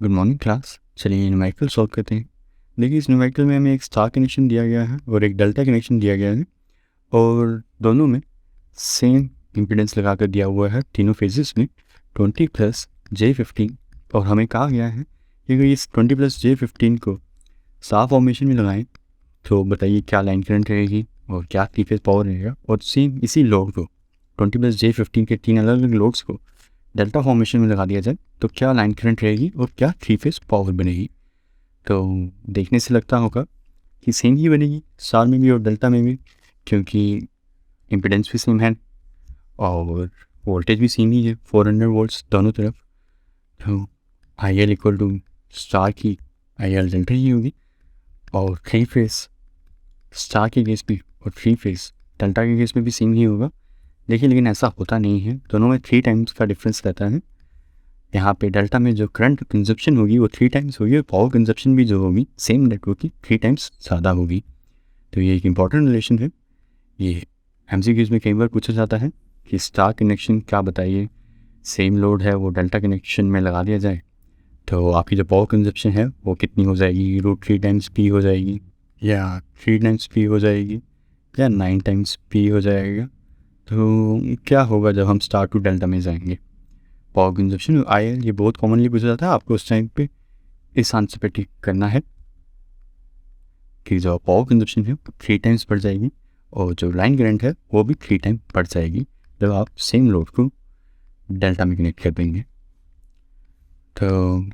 Good morning class. चलिए numerical solve करते हैं। देखिए इस न्यूमेरिकल में हमें एक स्टार कनेक्शन दिया गया है और एक डेल्टा कनेक्शन दिया गया है और दोनों में सेम इम्पीडेंस लगा कर दिया हुआ है तीनों फेजेस में 20+J15। और हमें कहा गया है कि अगर इस 20+J15 को साफ फॉर्मेशन में लगाएं तो बताइए क्या लाइन करंट रहेगी और क्या थ्री फेज पावर रहेगा। और सेम इसी लोड को 20+J15 के तीन अलग अलग लोड्स को डेल्टा फॉर्मेशन में लगा दिया जाए तो क्या लाइन करंट रहेगी और क्या थ्री फेज पावर बनेगी। तो देखने से लगता होगा कि सेम ही बनेगी स्टार में भी और डेल्टा में भी, क्योंकि इम्पीडेंस भी सेम है और वोल्टेज भी सेम ही है 400 वोल्ट्स दोनों तरफ। तो I L equal to star की आई एल डेल्टा ही होगी और थ्री फेज स्टार के केस में और थ्री फेज डेल्टा के केस में भी सेम ही होगा। देखिए लेकिन ऐसा होता नहीं है, दोनों में 3 टाइम्स का डिफरेंस रहता है। यहाँ पे डेल्टा में जो करंट कंजप्शन होगी वो 3 टाइम्स होगी और पावर कंजप्शन भी जो होगी सेम नेटवर्क की 3 टाइम्स ज़्यादा होगी। तो ये एक इम्पॉर्टेंट रिलेशन है। ये एमसीक्यूज़ में कई बार पूछा जाता है कि स्टार कनेक्शन क्या बताइए, सेम लोड है वो डेल्टा कनेक्शन में लगा दिया जाए तो आपकी जो पावर कंजप्शन है वो कितनी हो जाएगी, √3 टाइम्स पी हो जाएगी या 3 टाइम्स पी हो जाएगी या 9 टाइम्स पी हो जाएगा। तो क्या होगा जब हम स्टार टू डेल्टा में जाएंगे। पावर कंजप्शन आई एल ये बहुत कॉमनली पूछा जाता है, आपको उस टाइम पे इस आंसर पे टिक करना है कि जो पावर कंजप्शन है वो 3 टाइम्स बढ़ जाएगी और जो लाइन करंट है वो भी 3 टाइम बढ़ जाएगी जब आप सेम लोड को डेल्टा में कनेक्ट कर देंगे। तो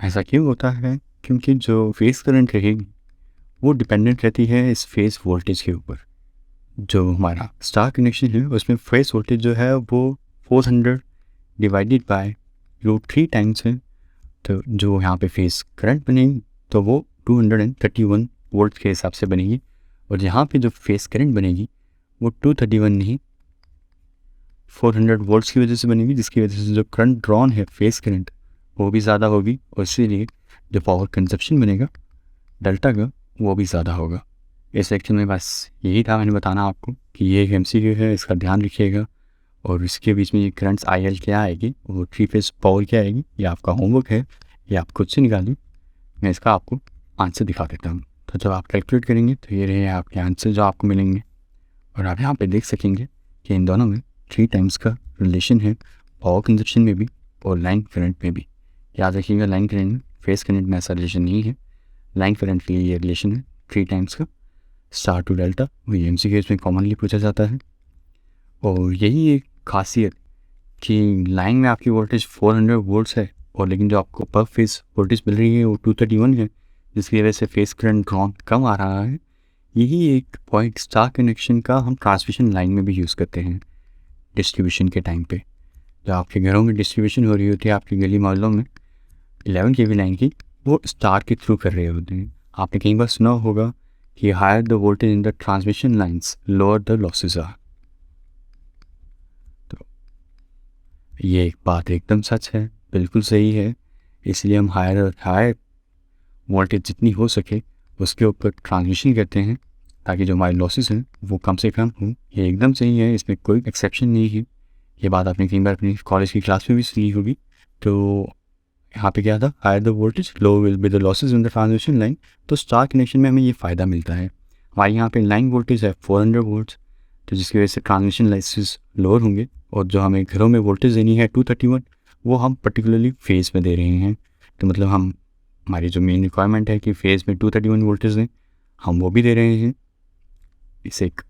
ऐसा क्यों होता है, क्योंकि जो फेस करंट रहेगी वो डिपेंडेंट रहती है इस फेस वोल्टेज के ऊपर। जो हमारा स्टार कनेक्शन है उसमें फेस वोल्टेज जो है वो 400 डिवाइडेड बाय √3 टाइम्स है। तो जो यहाँ पे फेस करंट बनेगी तो वो 231 वोल्ट के हिसाब से बनेगी और यहाँ पे जो फेस करंट बनेगी वो 231 नहीं 400 वोल्ट्स की वजह से बनेगी, जिसकी वजह से जो करंट ड्रॉन है फेस करंट वो भी ज़्यादा होगी और इसीलिए जो पावर कंजप्शन बनेगा डेल्टा का वो भी ज़्यादा होगा। इस सेक्शन में बस यही था मैंने बताना आपको कि ये एक एमसीक्यू है, इसका ध्यान रखिएगा। और इसके बीच में ये करंट्स आई एल क्या आएगी और थ्री फेज पावर क्या आएगी, ये आपका होमवर्क है, ये आप खुद से निकालिए। मैं इसका आपको आंसर दिखा देता हूँ। तो जब आप कैलकुलेट करेंगे तो ये रहे आपके आंसर जो आपको मिलेंगे और आप यहाँ पे देख सकेंगे कि इन दोनों में 3 टाइम्स का रिलेशन है, पावर कंजप्शन में भी और लाइन करंट में भी। याद रखिएगा लाइन करंट में फेस करंट में ऐसा रिलेशन नहीं है, लाइन करंट के लिए ये रिलेशन है 3 टाइम्स का स्टार टू डेल्टा। वही एमसीक्यूज़ में कॉमनली पूछा जाता है और यही एक खासियत कि लाइन में आपकी वोल्टेज 400 वोल्ट्स है और लेकिन जो आपको पर फेस वोल्टेज मिल रही है वो 231 है, जिसकी वजह से फेस करंट ड्रॉन कम आ रहा है। यही एक पॉइंट स्टार कनेक्शन का हम ट्रांसमिशन लाइन में भी यूज़ करते हैं डिस्ट्रीब्यूशन के टाइम पे। जो आपके घरों में डिस्ट्रीब्यूशन हो रही होती है आपकी गली मोहल्लों में 11 kV लाइन की, वो स्टार के थ्रू कर रहे होते हैं। आपने कई बार सुना होगा कि higher the voltage in the transmission lines lower the losses are. तो ये एक बात एकदम सच है, बिल्कुल सही है। इसलिए हम हायर वोल्टेज जितनी हो सके उसके ऊपर ट्रांसमिशन करते हैं ताकि जो हमारे लॉसेस हैं वो कम से कम हों। ये एकदम सही है, इसमें कोई एक्सेप्शन नहीं है। ये बात आपने कई बार अपनी कॉलेज की क्लास में भी सुनी होगी। तो यहाँ पे क्या था, higher the voltage low will be the losses in the transmission line. तो स्टार कनेक्शन में हमें ये फ़ायदा मिलता है। हमारे यहाँ पे लाइन वोल्टेज है 400 वोल्ट्स, तो जिसकी वजह से ट्रांसमिशन लॉसेज लोअर होंगे और जो हमें घरों में वोल्टेज देनी है 231 वो हम पर्टिकुलरली फेज़ में दे रहे हैं। तो मतलब हमारी जो मेन रिक्वायरमेंट है कि फेज़ में 231 वोल्टेज दें, हम वो भी दे रहे हैं। इस एक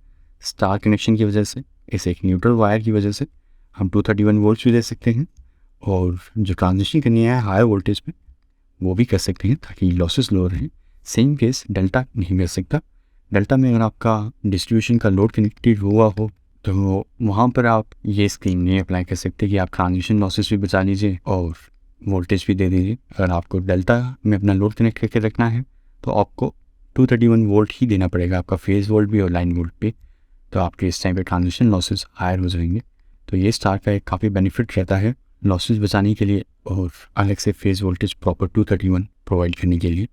स्टार कनेक्शन की वजह से, इस एक न्यूट्रल वायर की वजह से हम 231 वोल्ट्स भी दे सकते हैं और जो ट्रांजिशन करनी है हाई वोल्टेज पे वो भी कर सकते हैं ताकि लॉसेस लो रहें। सेम केस डेल्टा नहीं कर सकता। डेल्टा में अगर आपका डिस्ट्रीब्यूशन का लोड कनेक्टेड हुआ हो तो वहाँ पर आप ये स्कीम नहीं अप्लाई कर सकते कि आप ट्रांजिशन लॉसेस भी बचा लीजिए और वोल्टेज भी दे दीजिए। अगर आपको डेल्टा में अपना लोड कनेक्ट करके रखना है तो आपको 231 वोल्ट ही देना पड़ेगा, आपका फेज़ वोल्ट भी और लाइन वोल्ट भी। तो आपके इस टाइम पे ट्रांजिशन लॉसेस हायर हो जाएंगे। तो ये स्टार का एक काफ़ी बेनिफिट रहता है लॉसेस बचाने के लिए और अलग से फेज़ वोल्टेज प्रॉपर 231 प्रोवाइड करने के लिए।